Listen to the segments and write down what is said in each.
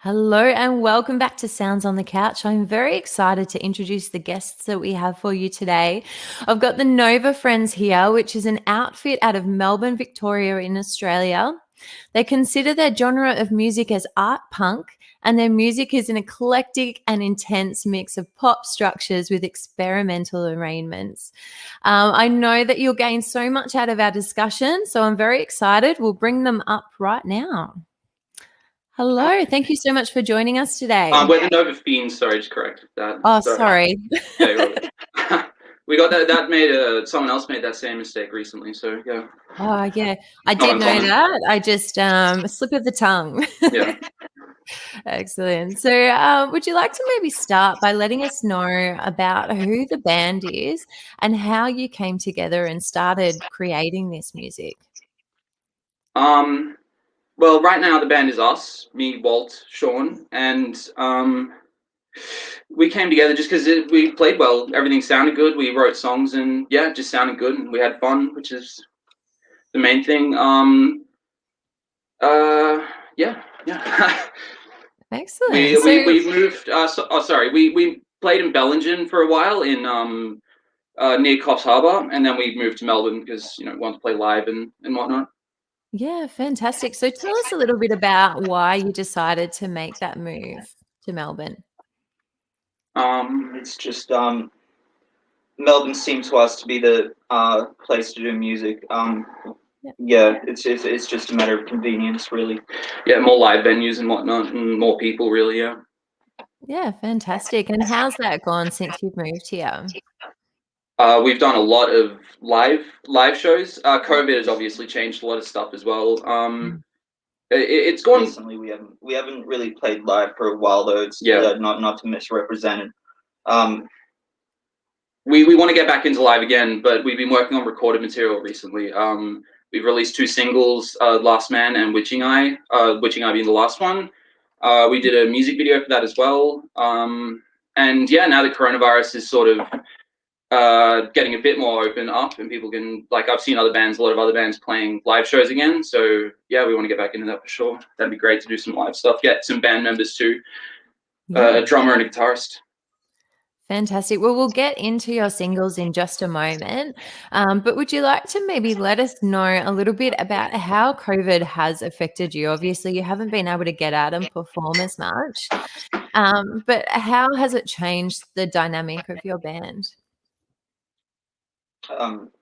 Hello and welcome back to Sounds on the Couch. I'm very excited to introduce the guests that we have for you today. I've got the Nova Friends here, which is an outfit out of Melbourne, Victoria in Australia. They consider their genre of music as art punk, and their music is an eclectic and intense mix of pop structures with experimental arraignments. I know that you'll gain so much out of our discussion, so I'm very excited. We'll bring them up right now. Hello, thank you so much for joining us today. We're the Nova Fiends. Sorry, just correct that. Oh, sorry. Yeah, you're right. We got that. That made someone else made that same mistake recently. So yeah. Oh, yeah. I Not did know uncommon. that. I just a slip of the tongue. Yeah. Excellent. So, would you like to maybe start by letting us know about who the band is and how you came together and started creating this music? Well, right now the band is us, me, Walt, Sean, and we came together just because we played well. Everything sounded good. We wrote songs, and yeah, it just sounded good, and we had fun, which is the main thing. Yeah. Excellent. We moved. Sorry, we played in Bellingen for a while in near Coffs Harbour, and then we moved to Melbourne because wanted to play live and whatnot. Yeah, fantastic. So tell us a little bit about why you decided to make that move to Melbourne. It's just Melbourne seemed to us to be the place to do music. Yeah, it's just a matter of convenience, really. Yeah, more live venues and whatnot, and more people, really. Yeah. Yeah, fantastic. And how's that gone since you've moved here? We've done a lot of live shows. COVID has obviously changed a lot of stuff as well. It's gone. Recently, we haven't really played live for a while though. It's not to misrepresent it. We want to get back into live again, but we've been working on recorded material recently. We've released 2 singles, Last Man and Witching Eye, Witching Eye being the last one. We did a music video for that as well. And yeah, now that coronavirus is sort of getting a bit more open up and people can, like, I've seen a lot of other bands playing live shows again. So yeah, we want to get back into that for sure. That'd be great to do some live stuff. Get some band members too, a drummer and a guitarist. Fantastic. Well, we'll get into your singles in just a moment. But would you like to maybe let us know a little bit about how COVID has affected you? Obviously, you haven't been able to get out and perform as much. But how has it changed the dynamic of your band?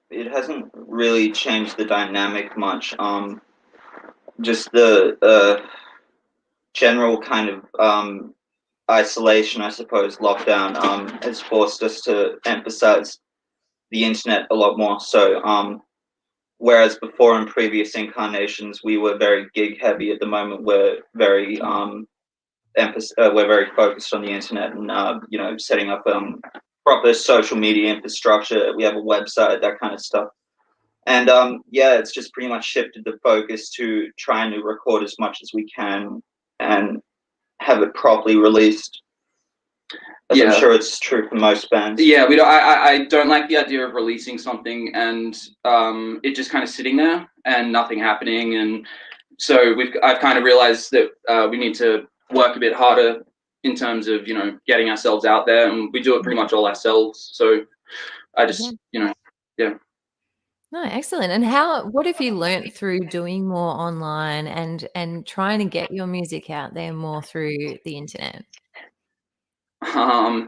It hasn't really changed the dynamic much. Just the general kind of isolation, I suppose, lockdown has forced us to emphasize the internet a lot more. So whereas before in previous incarnations we were very gig heavy, at the moment we're very we're very focused on the internet and setting up proper social media infrastructure. We have a website, that kind of stuff. And yeah, it's just pretty much shifted the focus to trying to record as much as we can and have it properly released. As I'm sure it's true for most bands. Yeah, I don't like the idea of releasing something and it just kind of sitting there and nothing happening. And so I've kind of realized that we need to work a bit harder in terms of getting ourselves out there, and we do it pretty much all ourselves. So I just yeah. No, excellent. And what have you learnt through doing more online and trying to get your music out there more through the internet? I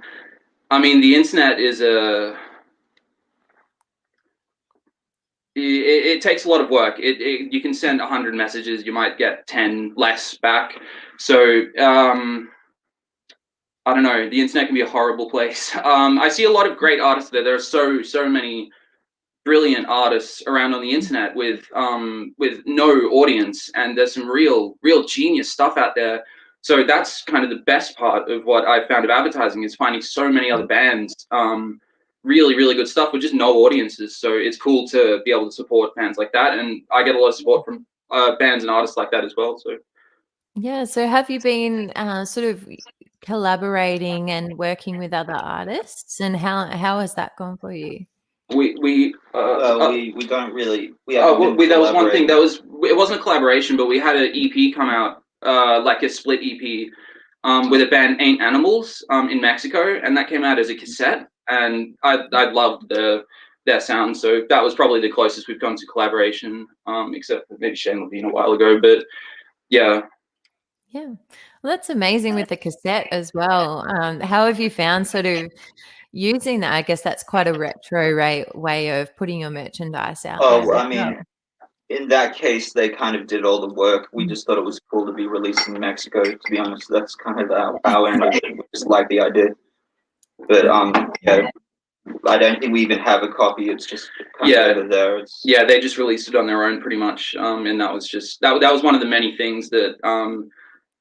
mean, the internet is it takes a lot of work. You can send 100 messages, you might get 10 less back. So I don't know. The internet can be a horrible place. I see a lot of great artists there. There are so many brilliant artists around on the internet with no audience, and there's some real genius stuff out there. So that's kind of the best part of what I found of advertising, is finding so many other bands, really good stuff with just no audiences. So it's cool to be able to support bands like that, and I get a lot of support from bands and artists like that as well. So yeah. So have you been sort of collaborating and working with other artists, and how has that gone for you? We don't really. That was one thing. It wasn't a collaboration, but we had an EP come out like a split EP with a band Ain't Animals in Mexico, and that came out as a cassette, and I loved their sound. So that was probably the closest we've come to collaboration, except for maybe Shane Levine a while ago. But yeah. Yeah. Well, that's amazing with the cassette as well. How have you found sort of using that? I guess that's quite a retro way of putting your merchandise out there Oh, as I well. mean, in that case, they kind of did all the work. We just thought it was cool to be released in Mexico. To be honest, that's kind of our end of it. We just like the idea. But yeah, I don't think we even have a copy. It's just kind of over there. Yeah, they just released it on their own pretty much, and that was just that was one of the many things that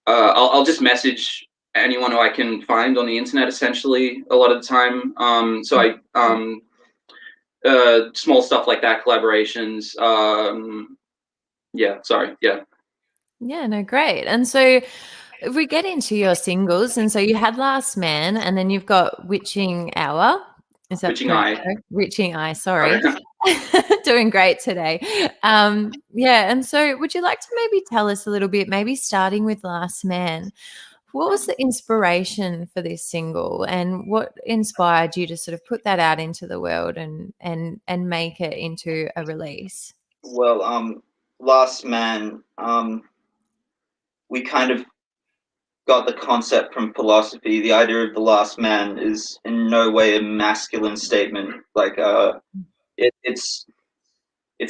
I'll just message anyone who I can find on the internet essentially a lot of the time. So small stuff like that, collaborations. Yeah, sorry, yeah. Yeah, no, great. And so if we get into your singles, and so you had Last Man, and then you've got Witching Hour. Is that Witching correct? Eye. Witching Eye, sorry. Doing great today. Yeah, and so would you like to maybe tell us a little bit, maybe starting with Last Man, what was the inspiration for this single, and what inspired you to sort of put that out into the world and make it into a release? Well, Last Man, we kind of got the concept from philosophy. The idea of the last man is in no way a masculine statement. Like, it's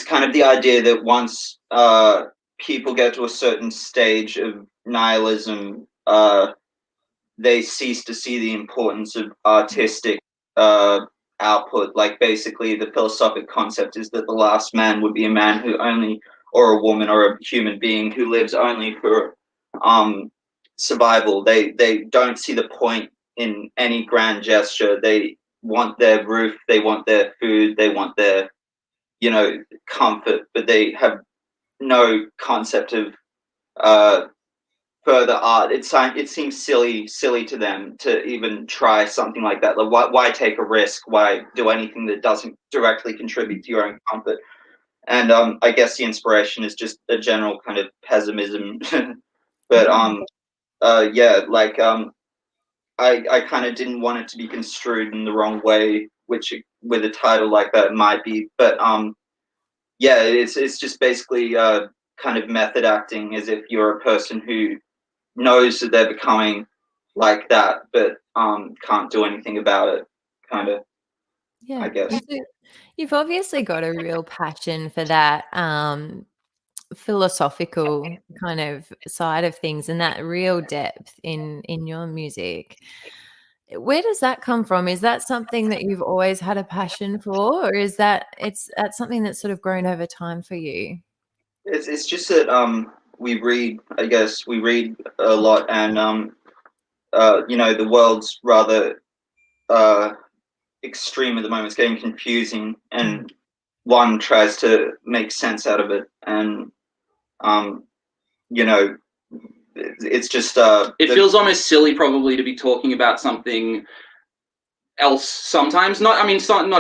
kind of the idea that once people get to a certain stage of nihilism, they cease to see the importance of artistic output. Like, basically, the philosophic concept is that the last man would be a man who only, or a woman, or a human being who lives only for survival. They don't see the point in any grand gesture. They want their roof, they want their food, they want their, comfort, but they have no concept of further art. It seems silly to them to even try something like that. Like, why take a risk? Why do anything that doesn't directly contribute to your own comfort? And I guess the inspiration is just a general kind of pessimism. But yeah, like I kind of didn't want it to be construed in the wrong way, which with a title like that might be. But yeah, it's just basically kind of method acting, as if you're a person who knows that they're becoming like that, but can't do anything about it. Kind of, Yeah. I guess. And so you've obviously got a real passion for that philosophical kind of side of things and that real depth in your music. Where does that come from? Is that something that you've always had a passion for, or is that's something that's sort of grown over time for you? It's just that we read. I guess we read a lot, and the world's rather extreme at the moment. It's getting confusing, and one tries to make sense out of it, and um, you know, it's just It feels almost silly probably to be talking about something else sometimes. Not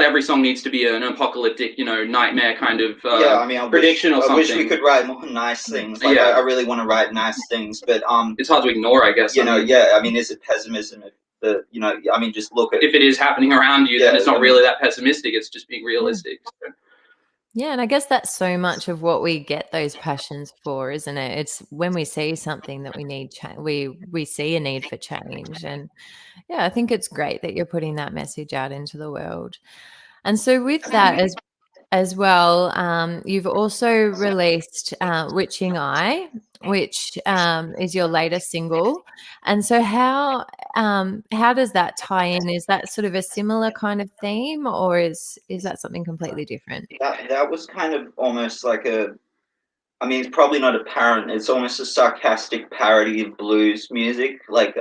every song needs to be an apocalyptic, nightmare kind of yeah. I mean, prediction or something. I wish we could write more nice things. Like, Yeah. I really want to write nice things, but it's hard to ignore, I guess. yeah. I mean, is it pessimism? I mean, just look at if it is happening around you, then it's not really that pessimistic. It's just being realistic. Yeah. Yeah, and I guess that's so much of what we get those passions for, isn't it? It's when we see something that we need we see a need for change. And yeah, I think it's great that you're putting that message out into the world. And so with that as well, you've also released Witching Eye, which is your latest single. And so how does that tie in? Is that sort of a similar kind of theme, or is that something completely different? that was kind of almost like I mean, it's probably not apparent. It's almost a sarcastic parody of blues music, like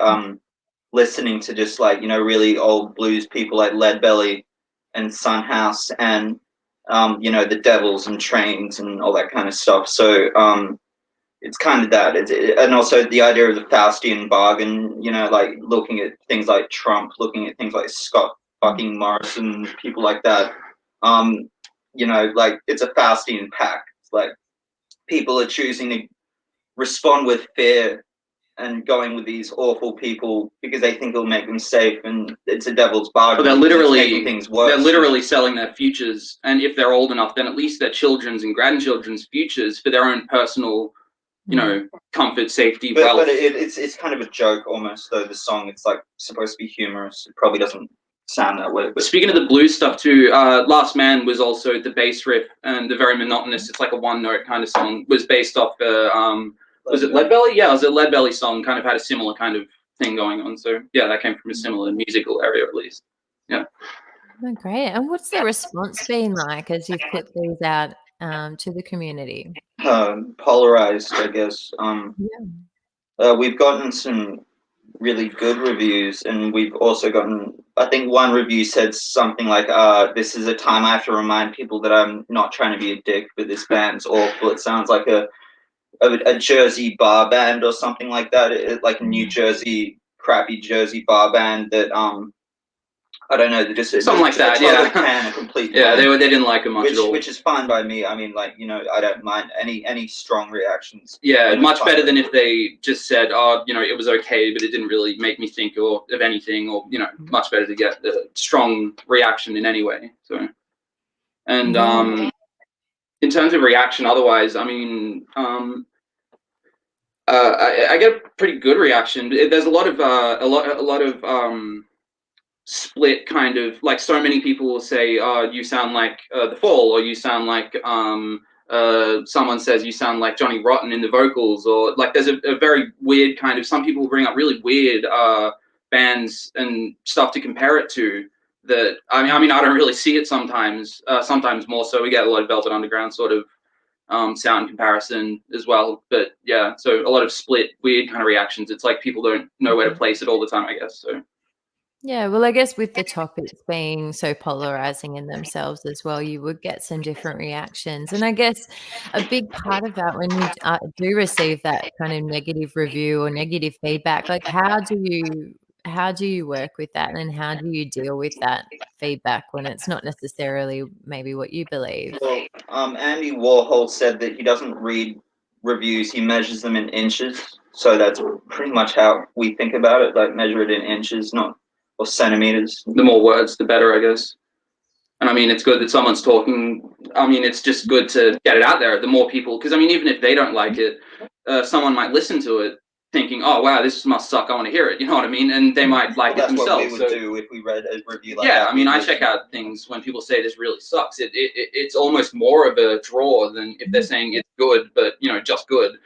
listening to just like really old blues people like Leadbelly and Sunhouse, and the Devils and Trains and all that kind of stuff. So it's kind of that, and also the idea of the Faustian bargain. Like looking at things like Trump, looking at things like Scott fucking Morrison, people like that. Like it's a Faustian pact. It's like people are choosing to respond with fear and going with these awful people because they think it'll make them safe, and it's a devil's bargain. But It's making things worse. they're literally selling their futures, and if they're old enough, then at least their children's and grandchildren's futures for their own personal, comfort, safety, wealth. But it's kind of a joke almost, though. The song, it's like supposed to be humorous. It probably doesn't sound that way. But speaking of the blues stuff too, Last Man was also the bass riff, and the very monotonous, it's like a one note kind of song, was based off was it Leadbelly? Yeah, it was a Leadbelly song, kind of had a similar kind of thing going on. So yeah, that came from a similar musical area at least. Yeah. Oh, great. And what's the response been like as you've put these out to the community? Polarized, I guess. Yeah. We've gotten some really good reviews, and we've also gotten, I think one review said something like, this is a time I have to remind people that I'm not trying to be a dick, but this band's awful. It sounds like a Jersey bar band or something like that, like a New Jersey, crappy Jersey bar band that I don't know, they're just something like that, yeah. Can a complete yeah, they didn't like it much at all. Which is fine by me. I mean, like, I don't mind any strong reactions. Yeah, much better than if they just said, oh, it was okay, but it didn't really make me think of anything, or much better to get a strong reaction in any way. So, and in terms of reaction, otherwise, I mean, I get a pretty good reaction. There's a lot of split kind of, like, so many people will say, oh, you sound like The Fall, or you sound like someone says you sound like Johnny Rotten in the vocals, or like there's a very weird kind of, some people bring up really weird bands and stuff to compare it to, that I mean I don't really see it sometimes. Sometimes more so we get a lot of Velvet Underground sort of sound comparison as well. But yeah, so a lot of split weird kind of reactions. It's like people don't know where to place it all the time, I guess. So yeah, well, I guess with the topics being so polarizing in themselves as well, you would get some different reactions. And I guess a big part of that, when you do receive that kind of negative review or negative feedback, like how do you work with that, and how do you deal with that feedback when it's not necessarily maybe what you believe? Well, Andy Warhol said that he doesn't read reviews; he measures them in inches. So that's pretty much how we think about it, like measure it in inches, not or centimeters. The more words, the better, I guess. And I mean, it's good that someone's talking. I mean, it's just good to get it out there. The more people, because I mean, even if they don't like it, someone might listen to it thinking, "Oh, wow, this must suck. I want to hear it." You know what I mean? And they might like it themselves. That's what we would do if we read a review like that. Yeah, I mean, I check out things when people say this really sucks. It's almost more of a draw than if they're saying it's good, but just good.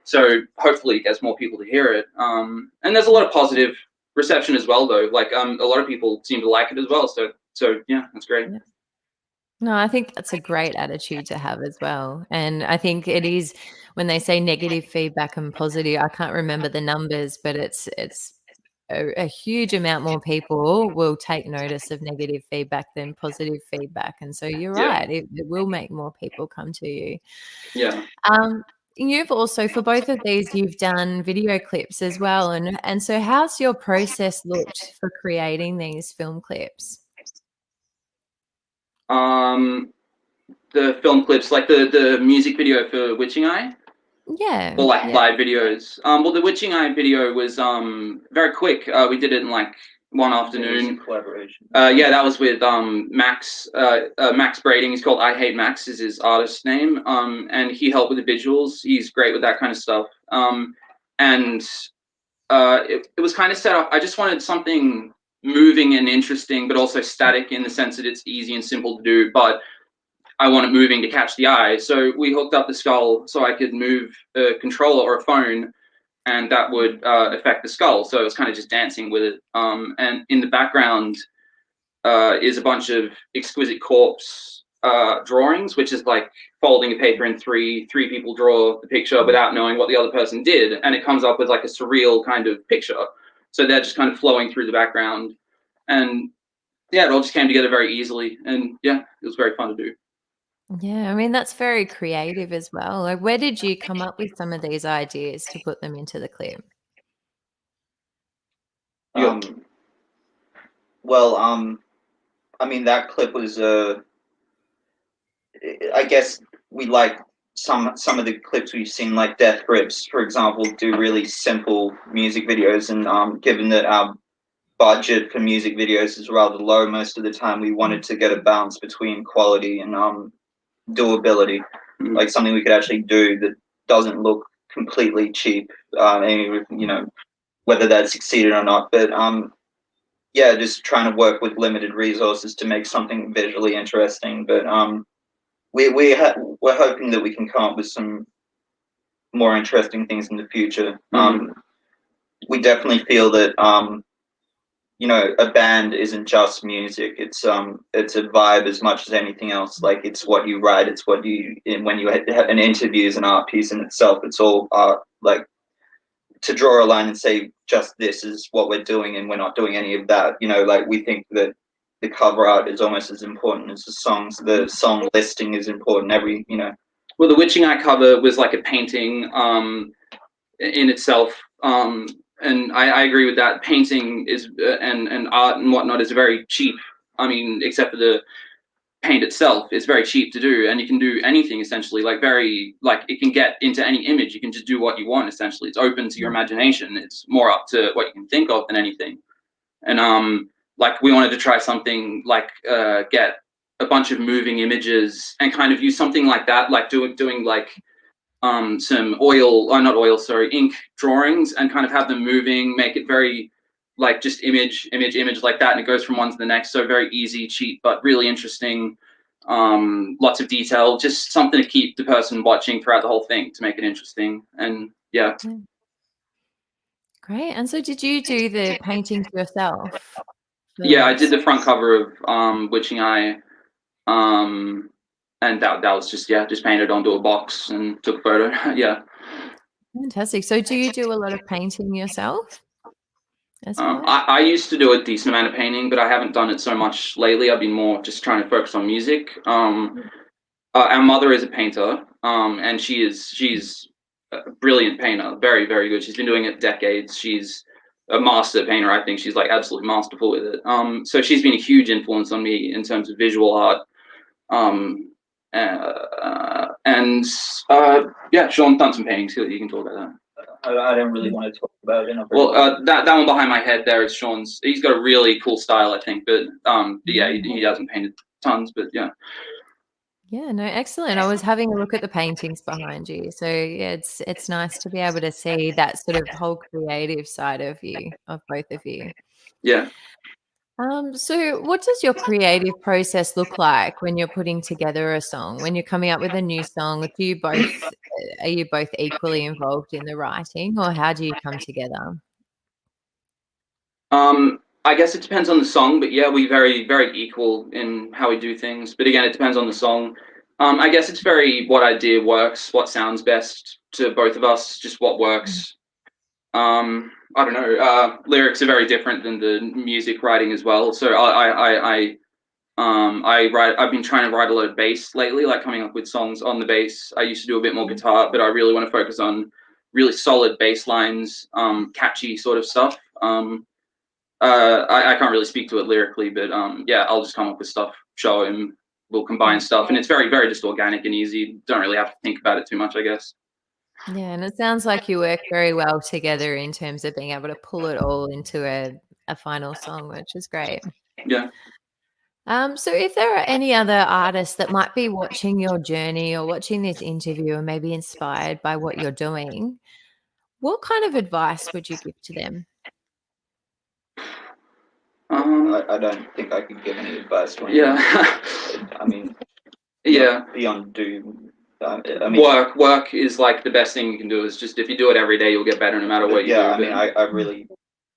So hopefully it gets more people to hear it. And there's a lot of positive reception as well, though. Like a lot of people seem to like it as well. So yeah, that's great. Yeah. No, I think that's a great attitude to have as well. And I think it is, when they say negative feedback and positive, I can't remember the numbers, but it's a huge amount more people will take notice of negative feedback than positive feedback. And so you're right, it will make more people come to you. Yeah. You've also, for both of these, you've done video clips as well. And so how's your process looked for creating these film clips? The film clips, like the music video for Witching Eye? Yeah. Or like live videos. Well, the Witching Eye video was very quick. We did it in like one afternoon. Collaboration. Yeah, that was with Max Brading. He's called I Hate Max is his artist name. And he helped with the visuals. He's great with that kind of stuff. And it was kind of set up. I just wanted something moving and interesting, but also static in the sense that it's easy and simple to do, but I want it moving to catch the eye. So we hooked up the skull so I could move a controller or a phone, and that would affect the skull. So it was kind of just dancing with it. And in the background is a bunch of exquisite corpse drawings, which is like folding a paper in three people draw the picture without knowing what the other person did, and it comes up with like a surreal kind of picture. So they're just kind of flowing through the background, and yeah, it all just came together very easily, and yeah, it was very fun to do. Yeah, I mean, that's very creative as well. Like, where did you come up with some of these ideas to put them into the clip? Well, I mean, that clip was I guess we like some of the clips we've seen, like Death Grips, for example, do really simple music videos, and given that our budget for music videos is rather low most of the time, we wanted to get a balance between quality and doability, like something we could actually do that doesn't look completely cheap, and, you know, whether that succeeded or not. But yeah, just trying to work with limited resources to make something visually interesting. But we're hoping that we can come up with some more interesting things in the future. We definitely feel that you know, a band isn't just music. It's a vibe as much as anything else. Like, it's what you write, it's what you, when you have an interview is an art piece in itself. It's all art. Like, to draw a line and say just this is what we're doing and we're not doing any of that, you know, like, we think that the cover art is almost as important as the songs. The song listing is important. You know. Well, the Witching Eye cover was like a painting in itself, and I agree with that. Painting is and art and whatnot is very cheap. I mean, except for the paint itself, it's very cheap to do, and you can do anything essentially. Like, it can get into any image. You can just do what you want essentially. It's open to your imagination. It's more up to what you can think of than anything. And like, we wanted to try something like get a bunch of moving images and kind of use something like that, like doing like some ink drawings, and kind of have them moving, make it very like just image like that, and it goes from one to the next. So very easy, cheap, but really interesting. Lots of detail, just something to keep the person watching throughout the whole thing to make it interesting. And yeah. Great. And so did you do the paintings yourself? Yeah, I did the front cover of Witching Eye, and that was just painted onto a box and took a photo. Yeah. Fantastic. So do you do a lot of painting yourself as well? I used to do a decent amount of painting, but I haven't done it so much lately. I've been more just trying to focus on music. Our mother is a painter, and she's a brilliant painter, very, very good. She's been doing it decades. She's a master painter. I think she's like absolutely masterful with it. So she's been a huge influence on me in terms of visual art. And yeah, Sean's done some paintings. You can talk about that. I don't really want to talk about it. Well, that one behind my head there is Sean's. He's got a really cool style, I think. But yeah, he hasn't painted tons, but yeah. Yeah, no, excellent. I was having a look at the paintings behind you. So yeah, it's nice to be able to see that sort of whole creative side of you, of both of you. Yeah. So what does your creative process look like when you're putting together a song? When you're coming up with a new song, are you both equally involved in the writing, or how do you come together? I guess it depends on the song, but yeah, we very, very equal in how we do things. But again, it depends on the song. I guess it's very what idea works, what sounds best to both of us, just what works. I don't know. Lyrics are very different than the music writing as well. So I've been trying to write a lot of bass lately, like coming up with songs on the bass. I used to do a bit more guitar, but I really want to focus on really solid bass lines, catchy sort of stuff. I can't really speak to it lyrically, but yeah, I'll just come up with stuff, show him, we'll combine stuff, and it's very, very just organic and easy. Don't really have to think about it too much, I guess. Yeah, and it sounds like you work very well together in terms of being able to pull it all into a final song, which is great. Yeah. So if there are any other artists that might be watching your journey or watching this interview and maybe inspired by what you're doing, what kind of advice would you give to them? I don't think I could give any advice to anyone. Yeah. I mean, yeah. Beyond do. I mean, work is like the best thing you can do. Is just, if you do it every day, you'll get better no matter what you do. Yeah, I mean, I really,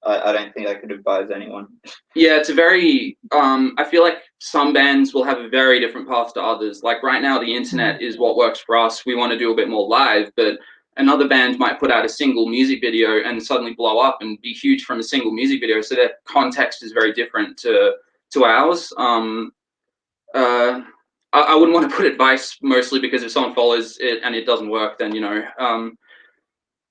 I don't think I could advise anyone. Yeah, it's a very, I feel like some bands will have a very different path to others. Like right now, the internet is what works for us. We want to do a bit more live, but another band might put out a single music video and suddenly blow up and be huge from a single music video. So that context is very different to ours. I wouldn't want to put advice, mostly because if someone follows it and it doesn't work, then, you know,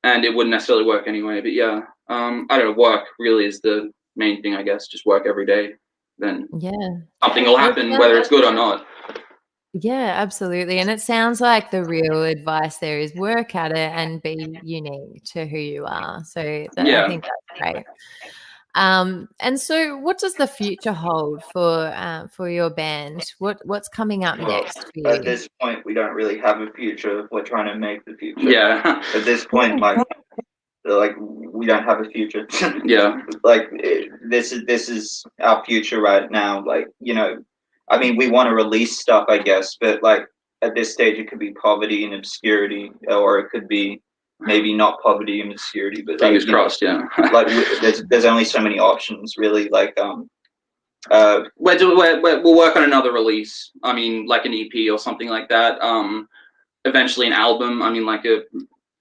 and it wouldn't necessarily work anyway. But yeah, I don't know, work really is the main thing, I guess. Just work every day, then Yeah, something will happen, whether it's good or not. Yeah, absolutely. And it sounds like the real advice there is work at it and be unique to who you are. So I think that's great. And so what does the future hold for your band? What's coming up Well, next for at you? this point, we don't really have a future. We're trying to make the future. Yeah. At this point, like we don't have a future. Yeah. Like this is our future right now. Like, you know, I mean, we want to release stuff, I guess, but like at this stage, it could be poverty and obscurity, or it could be maybe not poverty and obscurity, but Fingers like, crossed. Yeah. like there's only so many options, really. Like we'll work on another release. I mean, like an EP or something like that. Eventually an album. I mean, like a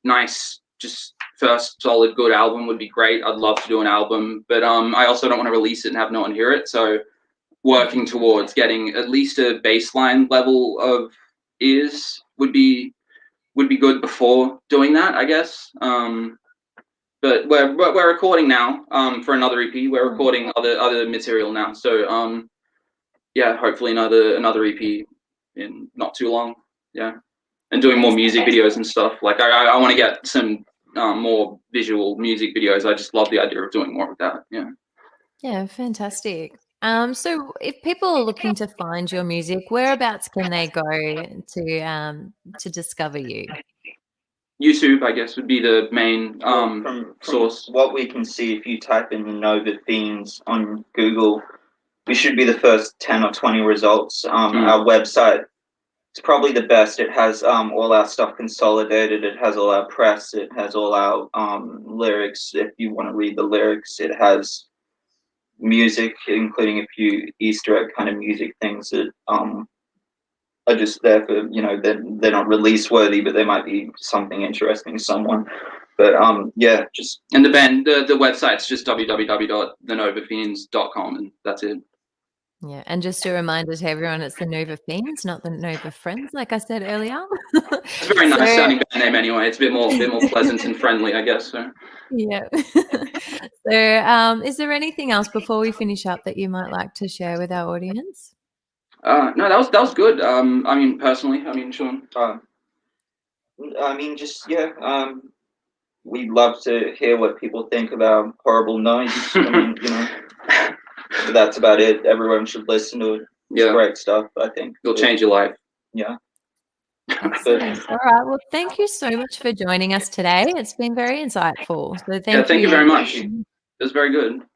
nice, just first solid good album would be great. I'd love to do an album, but I also don't want to release it and have no one hear it. So working towards getting at least a baseline level of ears would be good before doing that, I guess. But we're recording now for another EP. We're recording other material now. So yeah, hopefully another EP in not too long. Yeah, and doing more music videos and stuff. Like I want to get some more visual music videos. I just love the idea of doing more of that. Yeah. Yeah, fantastic. So if people are looking to find your music, whereabouts can they go to discover you? YouTube, I guess, would be the main from source. what we can see, if you type in Nova Fiends on Google, we should be the first 10 or 20 results. Our website, it's probably the best. It has all our stuff consolidated. It has all our press. It has all our lyrics. If you want to read the lyrics, it has music, including a few Easter egg kind of music things that are just there for, you know, they're not release worthy, but they might be something interesting to someone. But yeah, just and the band, the website's just www.thenovafiends.com, and that's it. Yeah, and just a reminder to everyone, it's the Nova Fiends, not the Nova Friends, like I said earlier. It's a very nice sounding band name anyway. It's a bit more pleasant and friendly, I guess. So. Yeah. So is there anything else before we finish up that you might like to share with our audience? No, that was good. I mean, personally, I mean, Sean. I mean, just yeah. We'd love to hear what people think about Horrible Noise. I mean, you know, but that's about it. Everyone should listen to it. It's great stuff, I think. It'll change your life. Yeah. Excellent. All right. Well, thank you so much for joining us today. It's been very insightful. So thank you. Thank you very much. It was very good.